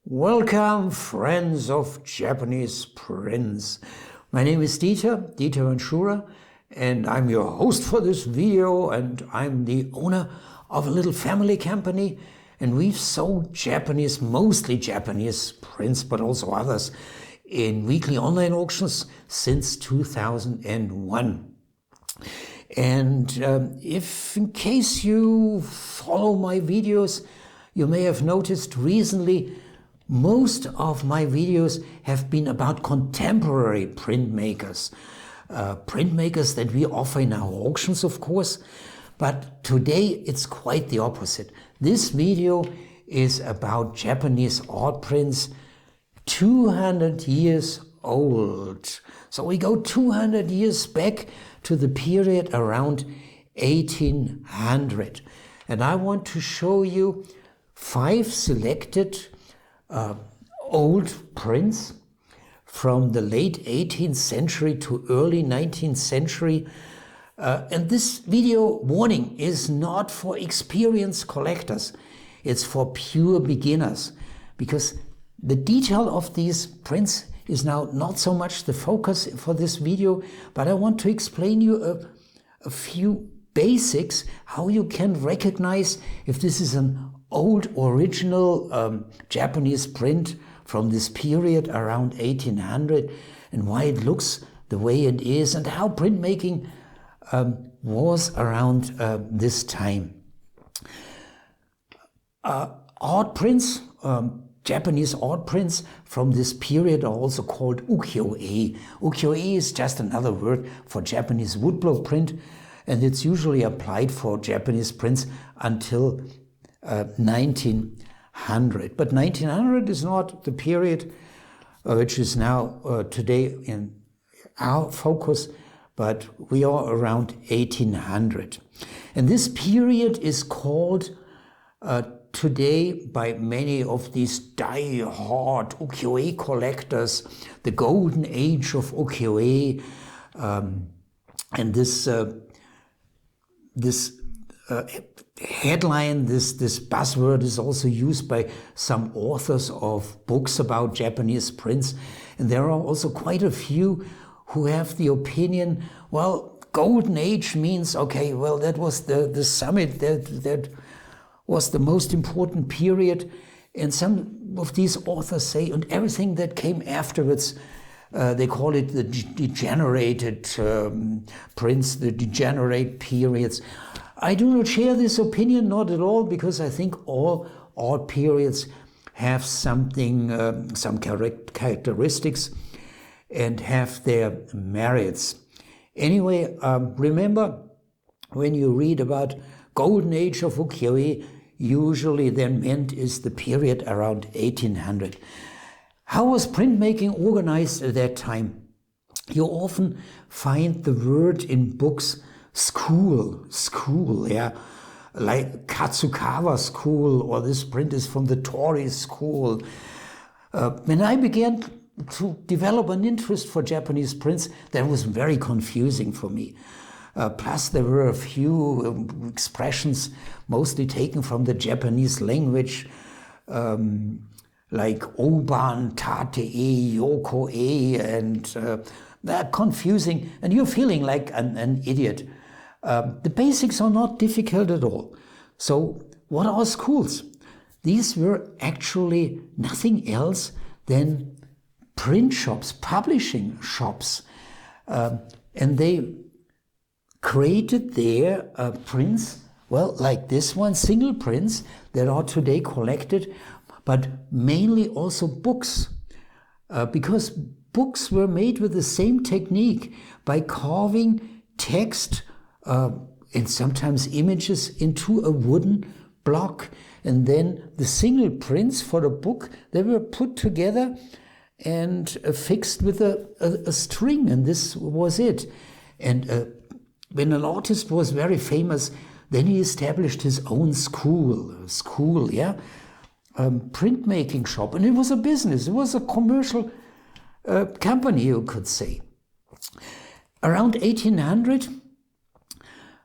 Welcome, friends of Japanese prints. My name is Dieter Ventura, and I'm your host for this video, and I'm the owner of a little family company, and we've sold Japanese, mostly Japanese prints, but also others, in weekly online auctions since 2001. And if in case you follow my videos, you may have noticed recently most of my videos have been about contemporary printmakers. Printmakers that we offer in our auctions, of course, but today it's quite the opposite. This video is about Japanese art prints 200 years old. So we go 200 years back to the period around 1800. And I want to show you 5 selected old prints from the late 18th century to early 19th century. And this video warning is not for experienced collectors. It's for pure beginners, because the detail of these prints is now not so much the focus for this video, but I want to explain you a few basics, how you can recognize if this is an old original Japanese print from this period around 1800 and why it looks the way it is and how printmaking was around this time. Art prints, Japanese art prints from this period are also called ukiyo-e. Ukiyo-e is just another word for Japanese woodblock print, and it's usually applied for Japanese prints until 1900. But 1900 is not the period which is now today in our focus, but we are around 1800. And this period is called today by many of these die-hard ukiyo-e collectors the Golden Age of Ukiyo-e, and this headline, this buzzword is also used by some authors of books about Japanese prints, and there are also quite a few who have the opinion, well, Golden Age means, okay, well, that was the summit, that was the most important period, and some of these authors say, and everything that came afterwards, they call it the degenerated prints, the degenerate periods. I do not share this opinion, not at all, because I think all art periods have something, some characteristics and have their merits. Anyway, remember, when you read about Golden Age of Ukiyo-e, usually then meant is the period around 1800. How was printmaking organized at that time? You often find the word in books school, yeah, like Katsukawa school, or this print is from the Torii school. When I began to develop an interest for Japanese prints, that was very confusing for me. Plus there were a few expressions mostly taken from the Japanese language, like oban, tate-e, yoko-e, and they're confusing, and you're feeling like an idiot. The basics are not difficult at all. So what are schools? These were actually nothing else than print shops, publishing shops. And they created their prints, well, like this one, single prints that are today collected, but mainly also books. Because books were made with the same technique by carving text and sometimes images into a wooden block. And then the single prints for the book, they were put together and fixed with a string, and this was it. And when an artist was very famous, then he established his own school, yeah, printmaking shop. And it was a business, it was a commercial company, you could say. Around 1800,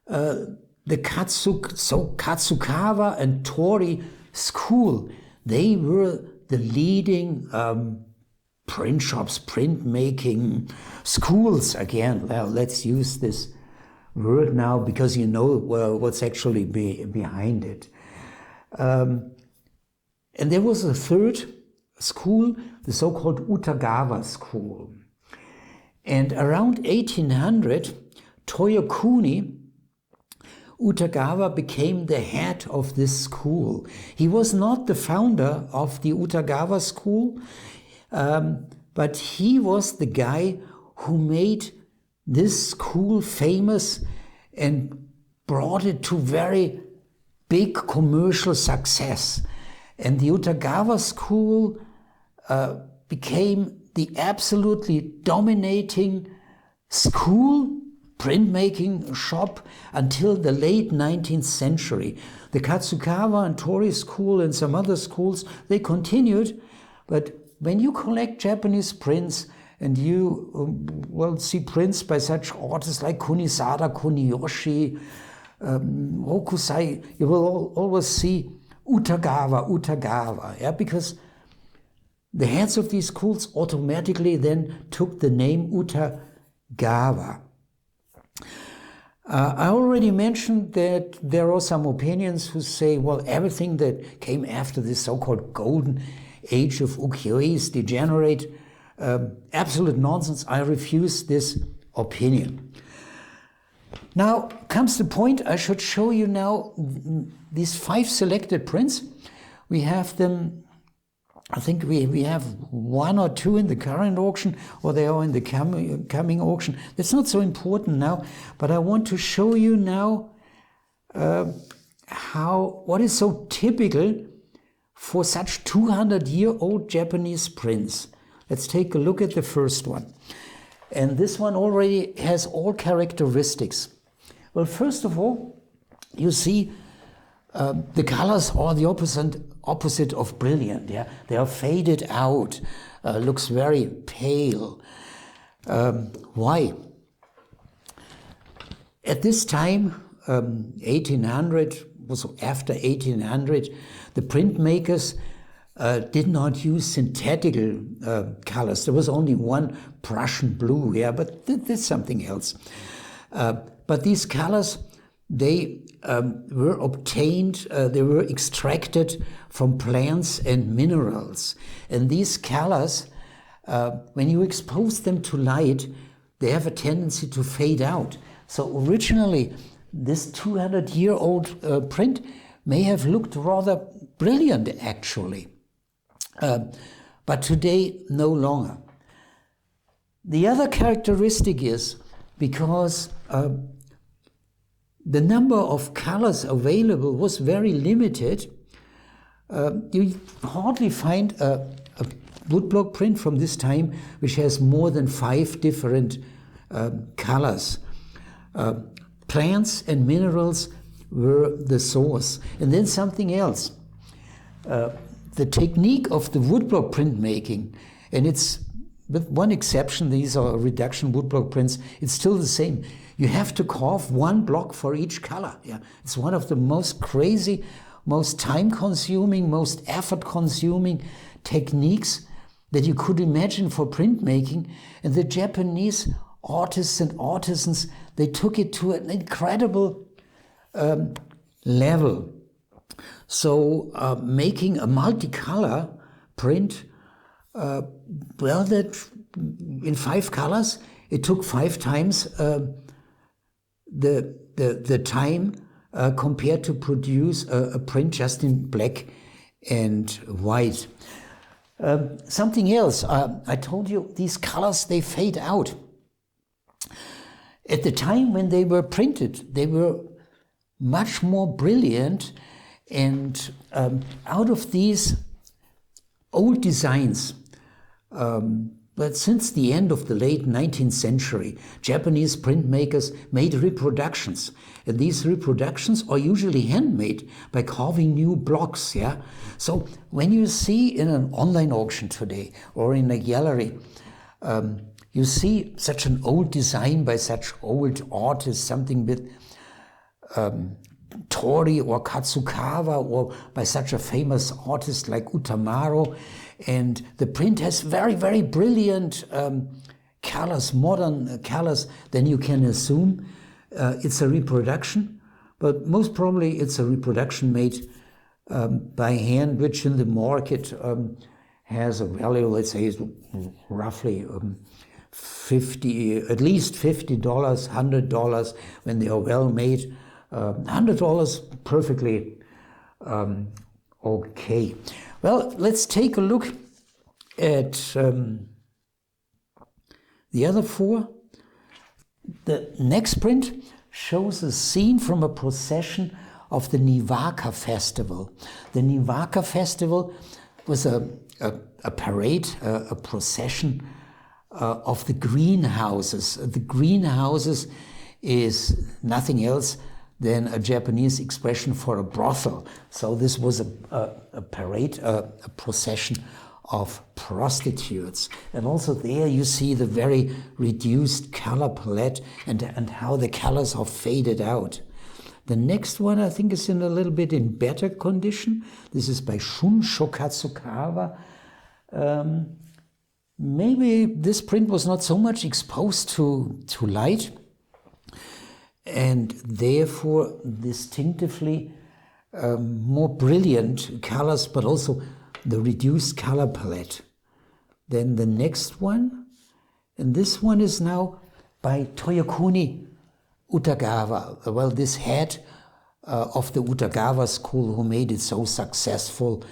the Katsukawa and Torii school, they were the leading print shops, printmaking schools. Again, well, let's use this word now because you know what's actually behind it. And there was a third school, the so-called Utagawa school. And around 1800, Toyokuni Utagawa became the head of this school. He was not the founder of the Utagawa school, but he was the guy who made this school famous and brought it to very big commercial success. And the Utagawa school became the absolutely dominating school, printmaking shop until the late 19th century. The Katsukawa and Tori school and some other schools, they continued, but when you collect Japanese prints and you see prints by such artists like Kunisada, Kuniyoshi, Hokusai, you will always see Utagawa, yeah, because the heads of these schools automatically then took the name Utagawa. I already mentioned that there are some opinions who say, well, everything that came after this so-called Golden Age of Ukiyo-e is degenerate. Absolute nonsense. I refuse this opinion. Now comes the point, I should show you now these 5 selected prints. We have them, I think we have 1 or 2 in the current auction, or they are in the coming auction. That's not so important now, but I want to show you now what is so typical for such 200-year-old Japanese prints. Let's take a look at the first one. And this one already has all characteristics. Well, first of all, you see the colors are the opposite of brilliant. Yeah, they are faded out. Looks very pale. Why? At this time, 1800, was after 1800, the printmakers did not use synthetic colors. There was only one Prussian blue here, but that's something else. But these colors, they were obtained, they were extracted from plants and minerals. And these colors, when you expose them to light, they have a tendency to fade out. So originally, this 200-year-old print may have looked rather brilliant, actually. But today, no longer. The other characteristic is, because the number of colors available was very limited, you hardly find a woodblock print from this time which has more than 5 different colors. Plants and minerals were the source. And then something else. The technique of the woodblock printmaking, and it's, with one exception, these are reduction woodblock prints, it's still the same. You have to carve 1 block for each color. Yeah, it's one of the most crazy, most time-consuming, most effort-consuming techniques that you could imagine for printmaking. And the Japanese artists and artisans, they took it to an incredible level. So making a multicolor print, well, that in 5 colors, it took 5 times the time compared to produce a print just in black and white. Something else, I told you, these colors, they fade out. At the time when they were printed, they were much more brilliant, and out of these old designs, but since the end of the late 19th century, Japanese printmakers made reproductions. And these reproductions are usually handmade by carving new blocks. Yeah. So when you see in an online auction today or in a gallery, you see such an old design by such old artists, something with Tori or Katsukawa or by such a famous artist like Utamaro. And the print has very, very brilliant colors, modern colors. Then you can assume it's a reproduction, but most probably it's a reproduction made by hand, which in the market has a value, let's say, roughly at least $50, $100 when they are well made. $100 perfectly okay. Well, let's take a look at the other four. The next print shows a scene from a procession of the Nivaka festival. The Nivaka festival was a parade, a procession of the greenhouses. The greenhouses is nothing else than a Japanese expression for a brothel. So this was a parade, a procession of prostitutes. And also there you see the very reduced color palette and how the colors are faded out. The next one I think is in a little bit in better condition. This is by Shunsho Katsukawa. Maybe this print was not so much exposed to light, and therefore distinctively more brilliant colors, but also the reduced color palette. Then the next one, and this one is now by Toyokuni Utagawa. Well, this head of the Utagawa school who made it so successful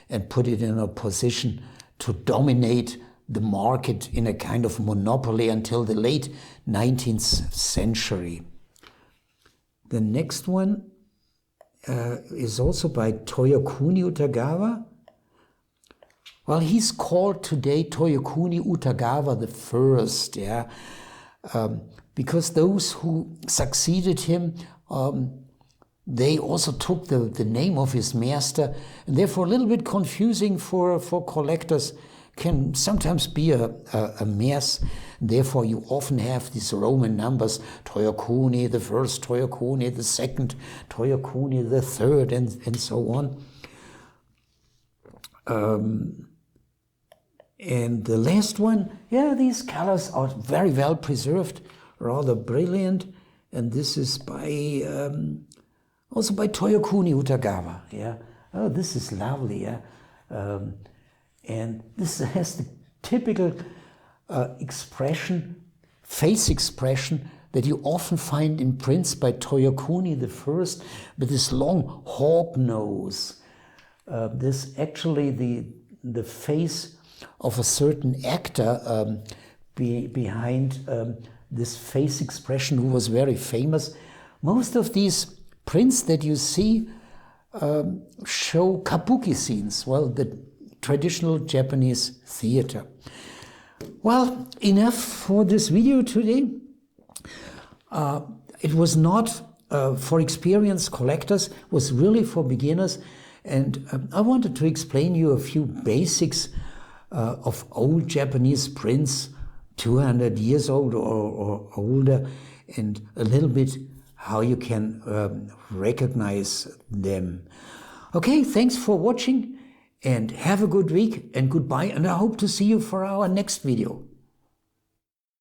and put it in a position to dominate the market in a kind of monopoly until the late 19th century. The next one is also by Toyokuni Utagawa. Well, he's called today Toyokuni Utagawa the First, yeah, because those who succeeded him, they also took the name of his master, and therefore a little bit confusing for collectors, can sometimes be a mess. Therefore, you often have these Roman numbers, Toyokuni the First, Toyokuni the Second, Toyokuni the Third, and so on. And the last one, yeah, these colors are very well preserved, rather brilliant. And this is by also by Toyokuni Utagawa. Yeah, oh, this is lovely. Yeah. And this has the typical expression, face expression that you often find in prints by Toyokuni the First, with this long hawk nose. This actually the face of a certain actor behind this face expression who was very famous. Most of these prints that you see show kabuki scenes, well, the traditional Japanese theater. Well, enough for this video today. It was not for experienced collectors, it was really for beginners, and I wanted to explain you a few basics of old Japanese prints, 200 years old or older, and a little bit how you can recognize them. Okay, thanks for watching. And have a good week and goodbye, and I hope to see you for our next video.